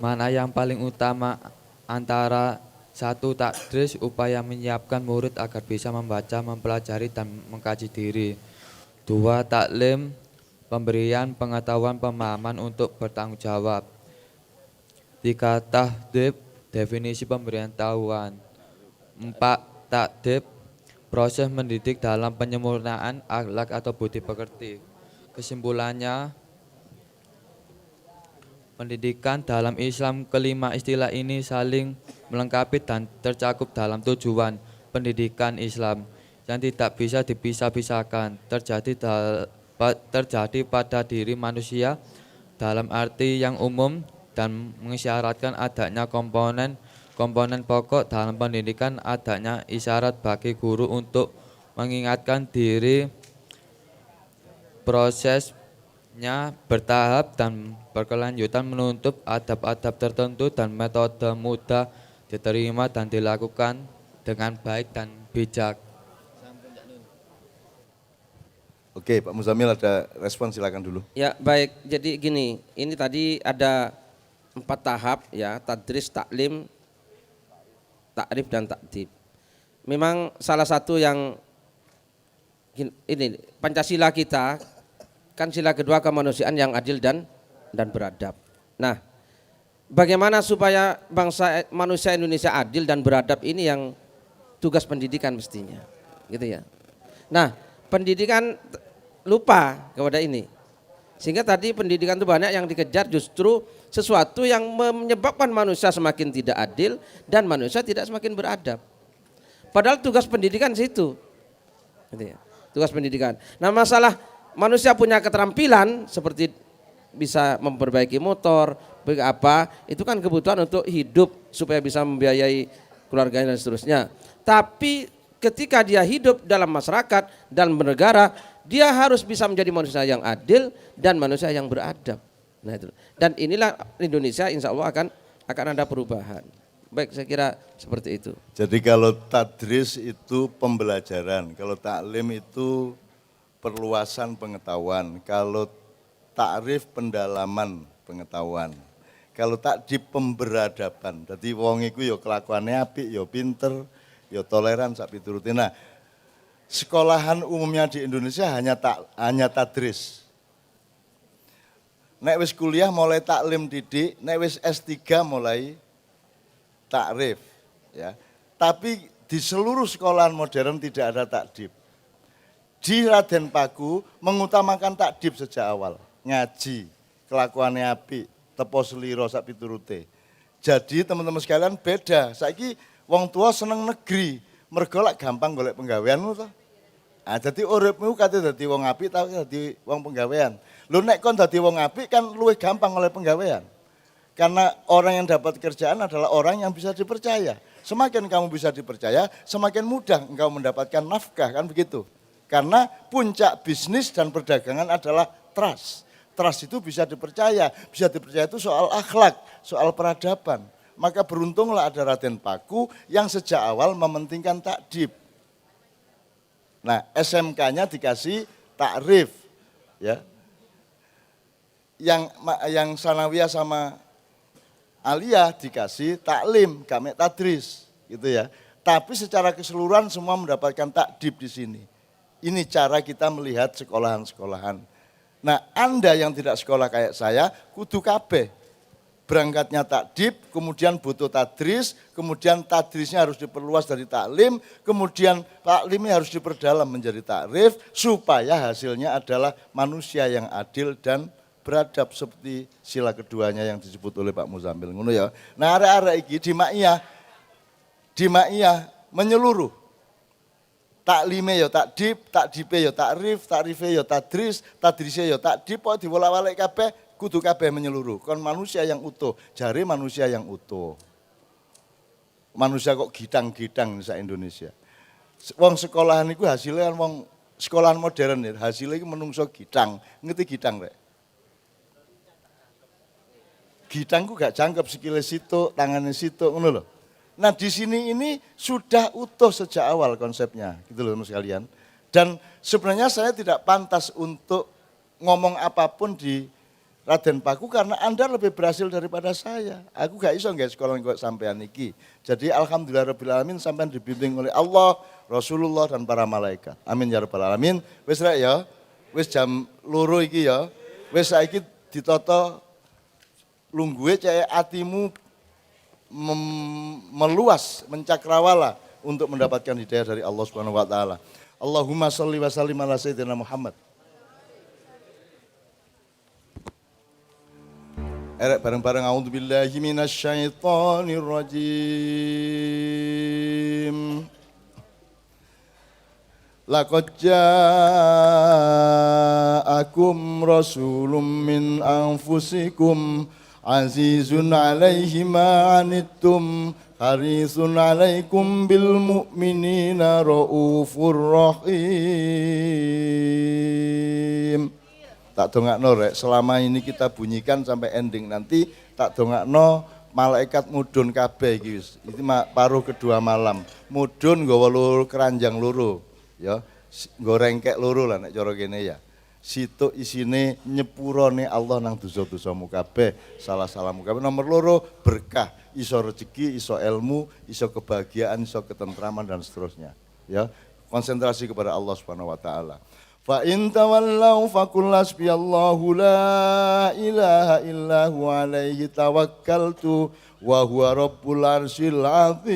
Mana yang paling utama antara satu takdris upaya menyiapkan murid agar bisa membaca, mempelajari dan mengkaji diri. Dua taklim pemberian pengetahuan pemahaman untuk bertanggung jawab. Tiga tahdib definisi pemberitahuan. Empat takdib proses mendidik dalam penyempurnaan akhlak atau budi pekerti. Kesimpulannya, pendidikan dalam Islam kelima istilah ini saling melengkapi dan tercakup dalam tujuan pendidikan Islam yang tidak bisa dipisah-pisahkan terjadi pada diri manusia dalam arti yang umum dan mengisyaratkan adanya komponen pokok dalam pendidikan, adanya isyarat bagi guru untuk mengingatkan diri prosesnya bertahap dan berkelanjutan menuntut adab-adab tertentu dan metode mudah diterima dan dilakukan dengan baik dan bijak. Oke, Pak Muzamil ada respon, silakan dulu. Ya baik, jadi gini, ini tadi ada 4 tahap ya, tadris, taklim, takrif dan takdib. Memang salah satu yang ini Pancasila kita kan sila kedua kemanusiaan yang adil dan beradab. Nah, bagaimana supaya bangsa manusia Indonesia adil dan beradab ini yang tugas pendidikan mestinya, gitu ya. Nah, pendidikan lupa kepada ini. Sehingga tadi pendidikan itu banyak yang dikejar justru sesuatu yang menyebabkan manusia semakin tidak adil dan manusia tidak semakin beradab. Padahal tugas pendidikan situ. Gitu ya. Tugas pendidikan. Nah, masalah manusia punya keterampilan seperti bisa memperbaiki motor, apa, itu kan kebutuhan untuk hidup supaya bisa membiayai keluarganya dan seterusnya. Tapi ketika dia hidup dalam masyarakat dan bernegara, dia harus bisa menjadi manusia yang adil dan manusia yang beradab. Nah itu. Dan inilah Indonesia insya Allah akan ada perubahan. Baik, saya kira seperti itu. Jadi kalau tadris itu pembelajaran, kalau taklim itu perluasan pengetahuan, kalau takrif pendalaman pengetahuan, kalau takdib pemberadaban. Jadi wong iku ya kelakuannya apik, ya pinter, ya toleran sak piturute. Nah, sekolahan umumnya di Indonesia hanya tadris. Nek wis kuliah mulai taklim didik, nek wis S3 mulai takrif, ya. Tapi di seluruh sekolahan modern tidak ada takdib. Di Raden Paku mengutamakan takdib sejak awal, ngaji, kelakuannya apik, tepo seliro sak piturute. Jadi teman-teman sekalian beda. Saiki wong tua seneng negeri, mergo lak gampang golek penggawean to. Ah dadi uripmu kate dadi wong apik ta dadi wong penggawean. Lho nek kon dadi wong apik kan luwih gampang oleh penggawean. Karena orang yang dapat kerjaan adalah orang yang bisa dipercaya. Semakin kamu bisa dipercaya, semakin mudah engkau mendapatkan nafkah, kan begitu. Karena puncak bisnis dan perdagangan adalah trust. Trust itu bisa dipercaya itu soal akhlak, soal peradaban. Maka beruntunglah ada Raden Paku yang sejak awal mementingkan takdib. Nah, SMK-nya dikasih takrif, ya. Yang sanawiyah sama aliyah dikasih taklim, gamek tadris, gitu ya. Tapi secara keseluruhan semua mendapatkan takdib di sini. Ini cara kita melihat sekolahan-sekolahan. Nah, Anda yang tidak sekolah kayak saya, kudu kabeh. Berangkatnya takdib, kemudian butuh tadris, kemudian tadrisnya harus diperluas dari taklim, kemudian taklimnya harus diperdalam menjadi takrif, supaya hasilnya adalah manusia yang adil dan beradab seperti sila keduanya yang disebut oleh Pak Muzamil. Ngono ya. Nah, arek-arek iki di Ma'iyah menyeluruh. Taklime ya takdib, takdibe ya takrif, takrife ya tadris, tadrise ya takdib, kok diwolak-walik kabeh kudu kabeh menyeluruh. Kon manusia yang utuh, jare manusia yang utuh. Manusia kok gidang-gidang di Indonesia. Wong sekolahan iku hasilnya wong sekolahan modern ya, hasilnya iku menungso gidang. Ngerti gidang rek? Gidang ku gak jangkep sikile situ, tangannya situ, ngono lho. Nah di sini ini sudah utuh sejak awal konsepnya, gitu loh teman sekalian. Dan sebenarnya saya tidak pantas untuk ngomong apapun di Raden Paku karena Anda lebih berhasil daripada saya. Aku gak iso nggak sekolah kok sampean iki. Jadi alhamdulillahirabbil alamin sampean dibimbing oleh Allah, Rasulullah dan para malaikat. Amin ya rabbal alamin. Wis rek ya. Wis jam 2 iki ya. Wis saiki ditata lungguhe cek atimu meluas, mencakrawala untuk mendapatkan hidayah dari Allah Subhanahu wa taala. Allahumma shalli wa sallim ala sayyidina Muhammad. Erek bareng-bareng a'udzubillahi minasyaitonir rajim. Laqad ja'akum rasulun min anfusikum azizun 'alaihi ma 'anittum harisun 'alaikum bil mu'minina raufur rahim. Tak dongakno rek, selama ini kita bunyikan sampai ending nanti tak dongakno malaikat mudun kabeh iki wis. Iki paruh kedua malam. Mudun nggawa loro keranjang loro, ya. Nggo rengkek loro lah nek cara kene ya. Situk isine nyepurone Allah nang dosa-dosamu kabeh, salah-salahmu kabeh. Nomor loro berkah, iso rezeki, iso ilmu, iso kebahagiaan, iso ketentraman dan seterusnya. Ya, konsentrasi kepada Allah Subhanahu wa taala. Fa in tawallaw faqul hasbiyallahu la ilaha illa huwa alaihi tawakkaltu wa huwa rabbul arsyil azim.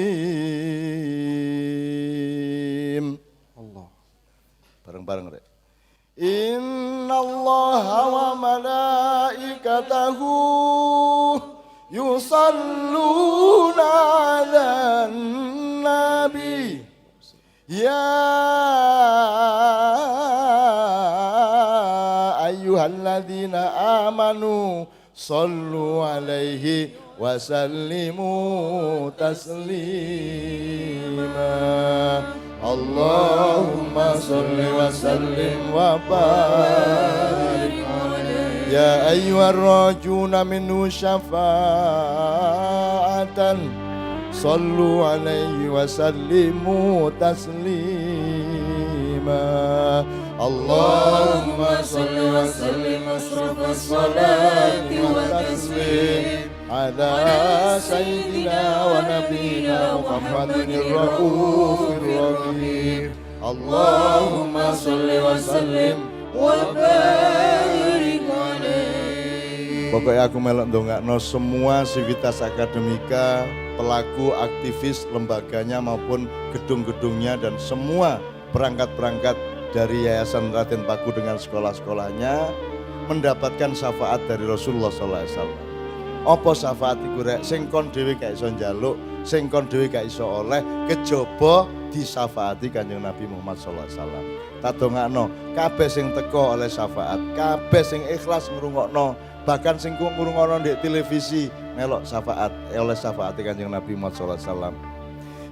Allah. Bareng-bareng rek. Innallaha wa malaikatahu yusalluna 'alan nabi. Ya ayyuhalladzina amanu sallu alaihi wa sallimu taslima. Allahumma salli wa sallim wa barik alaihi. Ya ayyuhar rajuna minhu syafa'atan sallu alaihi wa sallimu taslima. Allahumma salli wa sallim asrafas salati wa taslim ala sayyidina wa nabiyina Muhammadin ar-raufir rahim. Allahumma salli wa sallim wa barik alaihi. Pokoknya aku melok ndongakno semua sivitas akademika, pelaku aktivis lembaganya maupun gedung-gedungnya dan semua perangkat-perangkat dari Yayasan Raden Paku dengan sekolah-sekolahnya mendapatkan syafaat dari Rasulullah SAW. Apa syafaat iku rek? Sing kon dhewe gak iso njaluk, sing kon dhewe gak iso oleh, kejaba disyafaati Kanjeng Nabi Muhammad SAW. Tak dongakno, kabeh sing teko oleh syafaat, kabeh sing ikhlas ngrungokno, bahkan sing ngrungokno di televisi melok syafaat oleh syafaat Kanjeng Nabi Muhammad SAW.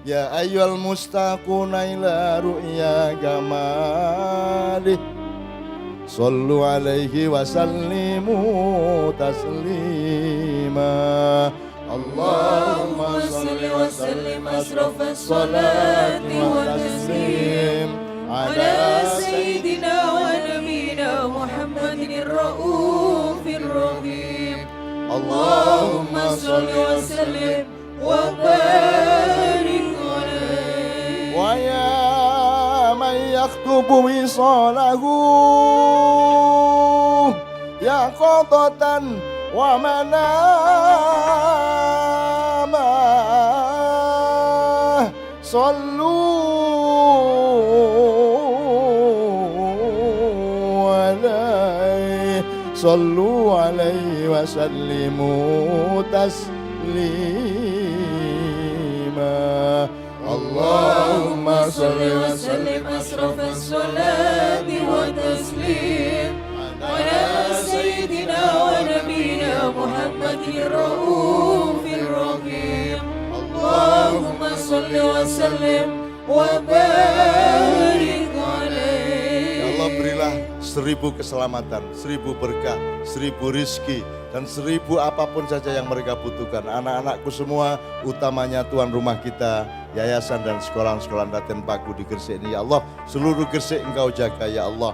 Ya ayyuhal mustaquna ila ru'ya gamalih sallu alaihi wa sallimu taslima. Allahumma salli wa sallim asrafas salati wa taslim ala sayyidina wa nabiyina Muhammadin ar-raufir rahim. Allahumma salli wa sallim wa barik alaihi. Wa ya man yaktubu wisalahu ya qatatan wa manama sallu alaihi sallu alaihi wa sallimu taslima. Allahumma salli wa sallim asrafas salati wa taslim ala sayyidina wa nabiyina Muhammadin ar-raufir rahim. Allahumma salli wa sallim wa barik alaihi. Ya Allah, berilah 1000 keselamatan, 1000 berkah, 1000 rizki, dan 1000 apapun saja yang mereka butuhkan. Anak-anakku semua, utamanya tuan rumah kita, yayasan dan sekolah-sekolah Raden Paku di Gresik ini. Ya Allah, seluruh Gresik Engkau jaga ya Allah.